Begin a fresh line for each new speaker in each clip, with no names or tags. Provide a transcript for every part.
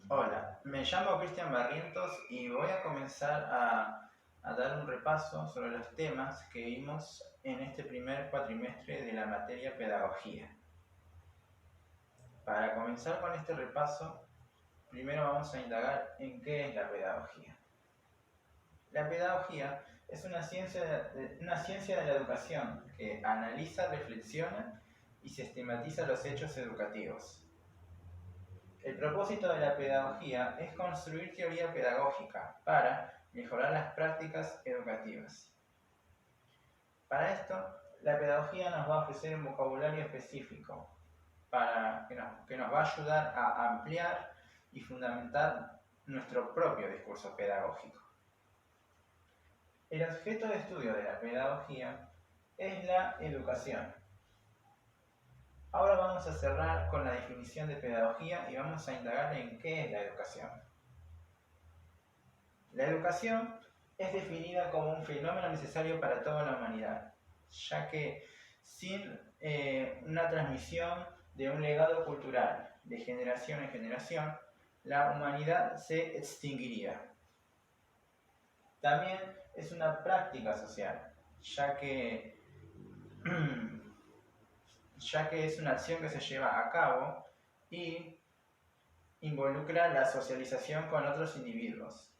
Hola, me llamo Cristian Barrientos y voy a comenzar a dar un repaso sobre los temas que vimos en este primer cuatrimestre de la materia pedagogía. Para comenzar con este repaso, primero vamos a indagar en qué es la pedagogía. La pedagogía es una ciencia de la educación que analiza, reflexiona y sistematiza los hechos educativos. El propósito de la pedagogía es construir teoría pedagógica para mejorar las prácticas educativas. Para esto, la pedagogía nos va a ofrecer un vocabulario específico que nos va a ayudar a ampliar y fundamentar nuestro propio discurso pedagógico. El objeto de estudio de la pedagogía es la educación. Ahora vamos a cerrar con la definición de pedagogía y vamos a indagar en qué es la educación. La educación es definida como un fenómeno necesario para toda la humanidad, ya que sin una transmisión de un legado cultural de generación en generación, la humanidad se extinguiría. También es una práctica social, ya que es una acción que se lleva a cabo y involucra la socialización con otros individuos.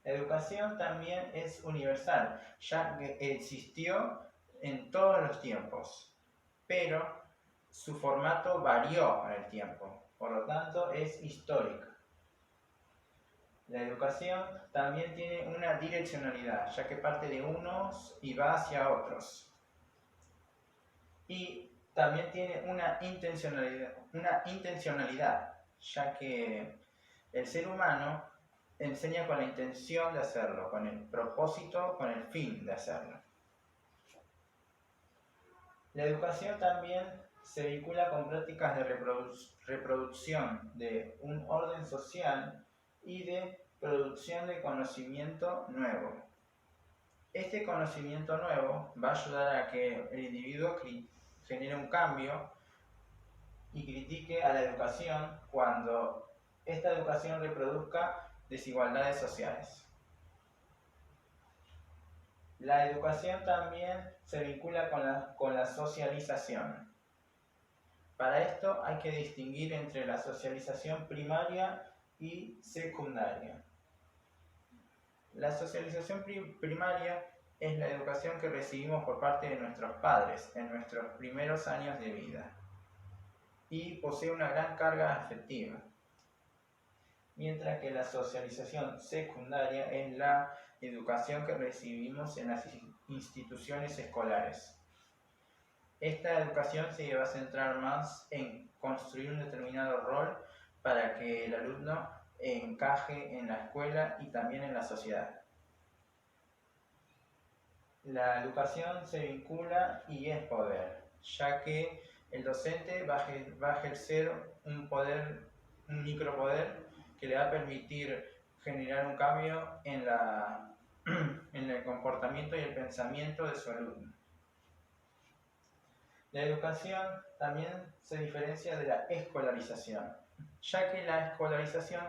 La educación también es universal, ya que existió en todos los tiempos, pero su formato varió con el tiempo, por lo tanto es histórica. La educación también tiene una direccionalidad, ya que parte de unos y va hacia otros. Y también tiene una intencionalidad, ya que el ser humano enseña con la intención de hacerlo, con el propósito, con el fin de hacerlo. La educación también se vincula con prácticas de reproducción de un orden social y de producción de conocimiento nuevo. Este conocimiento nuevo va a ayudar a que el individuo genere un cambio y critique a la educación cuando esta educación reproduzca desigualdades sociales. La educación también se vincula con la socialización. Para esto hay que distinguir entre la socialización primaria y secundaria. La socialización primaria es la educación que recibimos por parte de nuestros padres en nuestros primeros años de vida y posee una gran carga afectiva. Mientras que la socialización secundaria es la educación que recibimos en las instituciones escolares. Esta educación se va a centrar más en construir un determinado rol para que el alumno encaje en la escuela y también en la sociedad. La educación se vincula y es poder, ya que el docente va a ejercer un micropoder que le va a permitir generar un cambio en el comportamiento y el pensamiento de su alumno. La educación también se diferencia de la escolarización, ya que la escolarización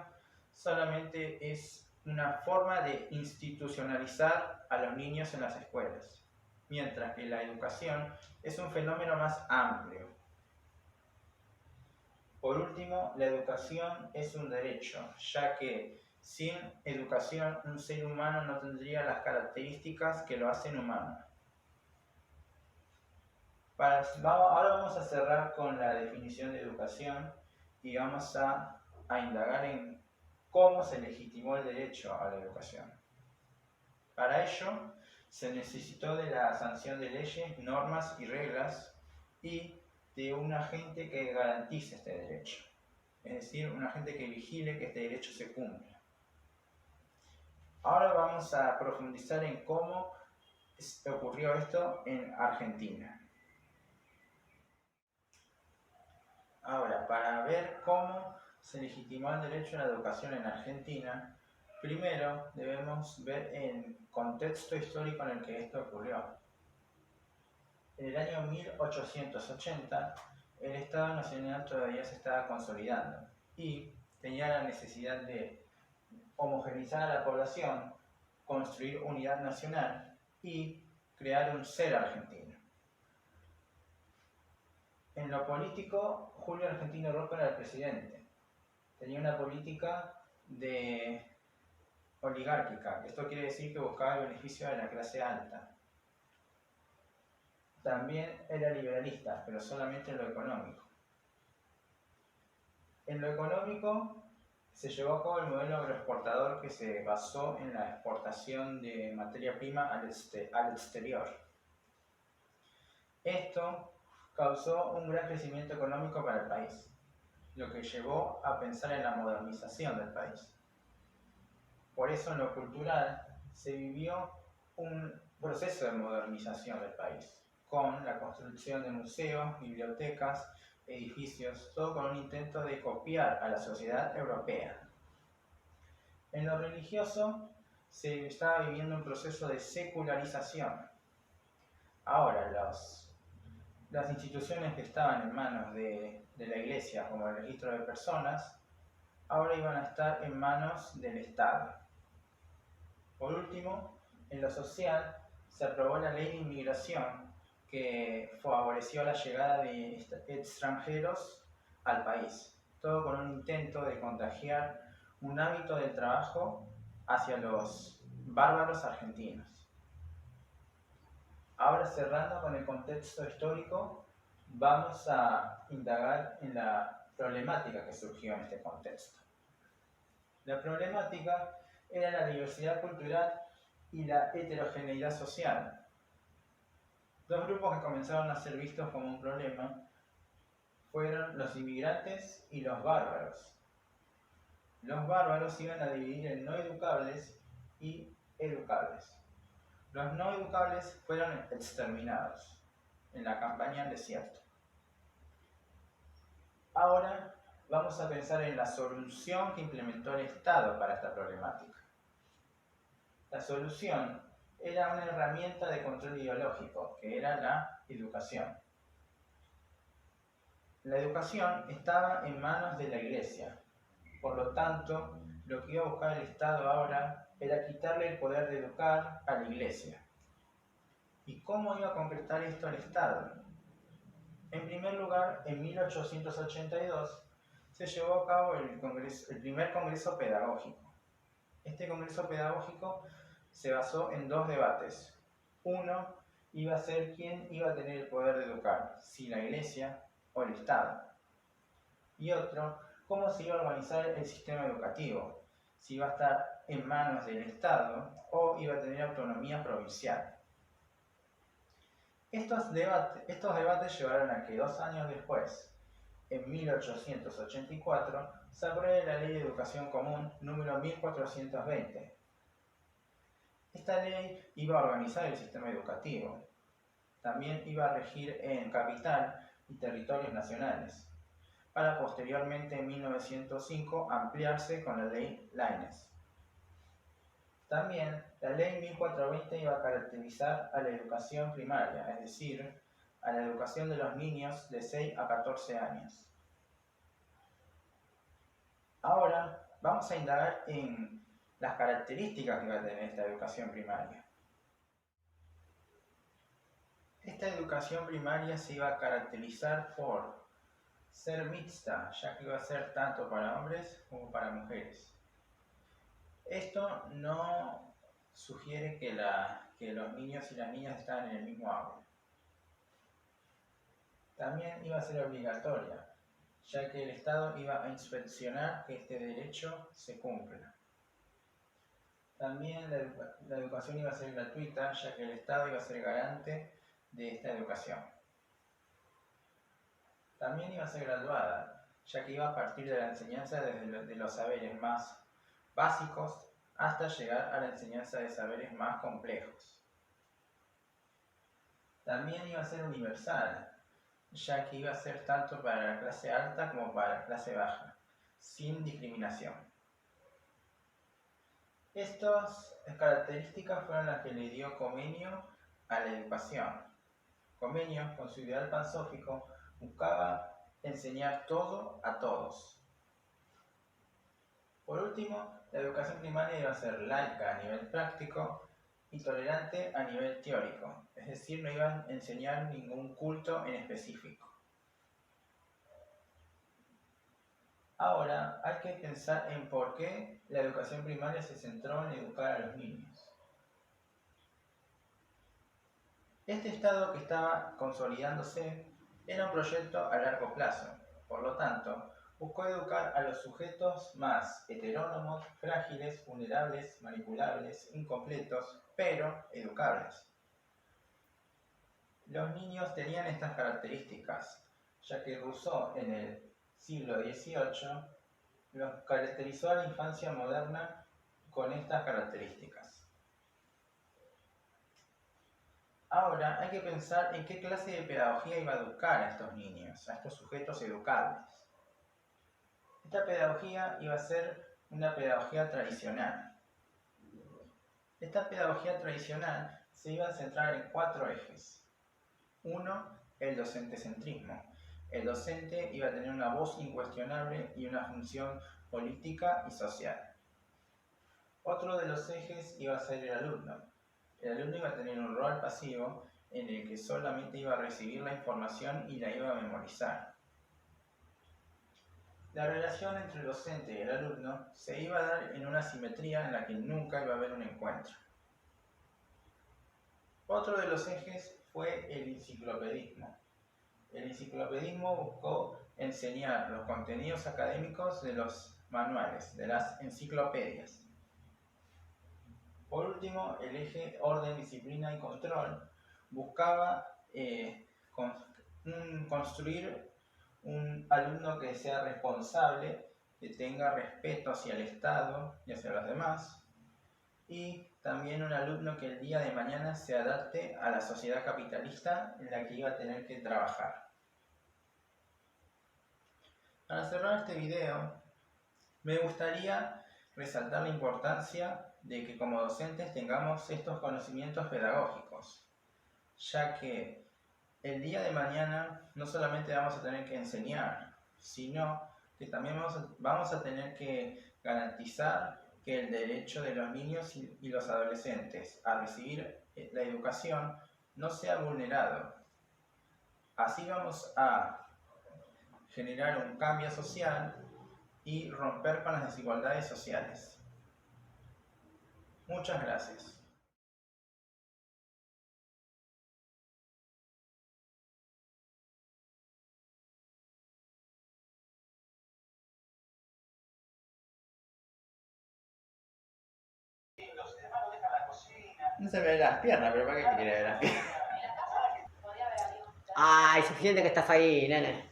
solamente es una forma de institucionalizar a los niños en las escuelas, mientras que la educación es un fenómeno más amplio. Por último, la educación es un derecho, ya que sin educación un ser humano no tendría las características que lo hacen humano. Ahora vamos a cerrar con la definición de educación y vamos a indagar en cómo se legitimó el derecho a la educación. Para ello, se necesitó de la sanción de leyes, normas y reglas y de un agente que garantice este derecho, es decir, un agente que vigile que este derecho se cumpla. Ahora vamos a profundizar en cómo ocurrió esto en Argentina. Ahora, para ver cómo se legitimó el derecho a la educación en Argentina, primero debemos ver el contexto histórico en el que esto ocurrió. En el año 1880, el Estado Nacional todavía se estaba consolidando y tenía la necesidad de homogeneizar a la población, construir unidad nacional y crear un ser argentino. En lo político, Julio Argentino Roca era el presidente. Tenía una política oligárquica. Esto quiere decir que buscaba el beneficio de la clase alta. También era liberalista, pero solamente en lo económico. En lo económico se llevó a cabo el modelo agroexportador que se basó en la exportación de materia prima al exterior. Esto causó un gran crecimiento económico para el país, lo que llevó a pensar en la modernización del país. Por eso en lo cultural se vivió un proceso de modernización del país, con la construcción de museos, bibliotecas, edificios, todo con un intento de copiar a la sociedad europea. En lo religioso se estaba viviendo un proceso de secularización. Ahora las instituciones que estaban en manos de la Iglesia, como el registro de personas, ahora iban a estar en manos del Estado. Por último, en lo social se aprobó la ley de inmigración que favoreció la llegada de extranjeros al país, todo con un intento de contagiar un hábito del trabajo hacia los bárbaros argentinos. Ahora, cerrando con el contexto histórico, vamos a indagar en la problemática que surgió en este contexto. La problemática era la diversidad cultural y la heterogeneidad social. Dos grupos que comenzaron a ser vistos como un problema fueron los inmigrantes y los bárbaros. Los bárbaros iban a dividir en no educables y educables. Los no educables fueron exterminados en la campaña del desierto. Ahora vamos a pensar en la solución que implementó el Estado para esta problemática. La solución era una herramienta de control ideológico, que era la educación. La educación estaba en manos de la Iglesia. Por lo tanto, lo que iba a buscar el Estado ahora era quitarle el poder de educar a la Iglesia. ¿Y cómo iba a concretar esto el Estado? En primer lugar, en 1882 se llevó a cabo el primer Congreso Pedagógico. Este Congreso Pedagógico se basó en dos debates. Uno iba a ser quién iba a tener el poder de educar, si la Iglesia o el Estado. Y otro, cómo se iba a organizar el sistema educativo, si iba a estar en manos del Estado o iba a tener autonomía provincial. Estos debates llevaron a que 2 años después, en 1884, se apruebe la Ley de Educación Común número 1420. Esta ley iba a organizar el sistema educativo. También iba a regir en capital y territorios nacionales, para posteriormente en 1905 ampliarse con la Ley Laínez. También la Ley 1420 iba a caracterizar a la educación primaria, es decir, a la educación de los niños de 6 a 14 años. Ahora vamos a indagar en las características que va a tener esta educación primaria. Esta educación primaria se iba a caracterizar por ser mixta, ya que iba a ser tanto para hombres como para mujeres. Esto no sugiere que los niños y las niñas están en el mismo aula. También iba a ser obligatoria, ya que el Estado iba a inspeccionar que este derecho se cumpla. También la educación iba a ser gratuita, ya que el Estado iba a ser garante de esta educación. También iba a ser graduada, ya que iba a partir de la enseñanza de los saberes más básicos hasta llegar a la enseñanza de saberes más complejos. También iba a ser universal, ya que iba a ser tanto para la clase alta como para la clase baja, sin discriminación. Estas características fueron las que le dio Comenio a la educación. Comenio, con su ideal pansófico, buscaba enseñar todo a todos. último, la educación primaria iba a ser laica a nivel práctico y tolerante a nivel teórico, es decir, no iban a enseñar ningún culto en específico. Ahora hay que pensar en por qué la educación primaria se centró en educar a los niños. Este estado que estaba consolidándose era un proyecto a largo plazo, por lo tanto, buscó educar a los sujetos más heterónomos, frágiles, vulnerables, manipulables, incompletos, pero educables. Los niños tenían estas características, ya que Rousseau en el siglo XVIII los caracterizó a la infancia moderna con estas características. Ahora hay que pensar en qué clase de pedagogía iba a educar a estos niños, a estos sujetos educables. Esta pedagogía iba a ser una pedagogía tradicional. Esta pedagogía tradicional se iba a centrar en 4 ejes. 1, el docentecentrismo. El docente iba a tener una voz incuestionable y una función política y social. Otro de los ejes iba a ser el alumno. El alumno iba a tener un rol pasivo en el que solamente iba a recibir la información y la iba a memorizar. La relación entre el docente y el alumno se iba a dar en una simetría en la que nunca iba a haber un encuentro. Otro de los ejes fue el enciclopedismo. El enciclopedismo buscó enseñar los contenidos académicos de los manuales, de las enciclopedias. Por último, el eje orden, disciplina y control buscaba construir un alumno que sea responsable, que tenga respeto hacia el Estado y hacia los demás, y también un alumno que el día de mañana se adapte a la sociedad capitalista en la que iba a tener que trabajar. Para cerrar este video, me gustaría resaltar la importancia de que como docentes tengamos estos conocimientos pedagógicos, ya que el día de mañana no solamente vamos a tener que enseñar, sino que también vamos a tener que garantizar que el derecho de los niños y los adolescentes a recibir la educación no sea vulnerado. Así vamos a generar un cambio social y romper con las desigualdades sociales. Muchas gracias. No se me ven las piernas, pero ¿para qué quiere ver las piernas?
Ay, suficiente que estás ahí, nene.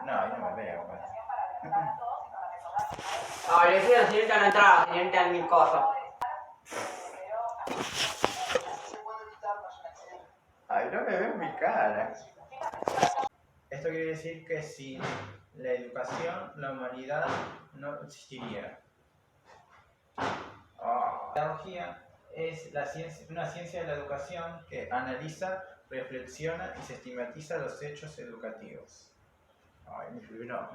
No, yo no me veo.
Ay, le decía a la señorita no entraba, señorita en mil cosas.
Ay, no me veo mi cara. Esto quiere decir que sin la educación, la humanidad no existiría. La pedagogía es una ciencia de la educación que analiza, reflexiona y sistematiza los hechos educativos. Ay, mi fibro.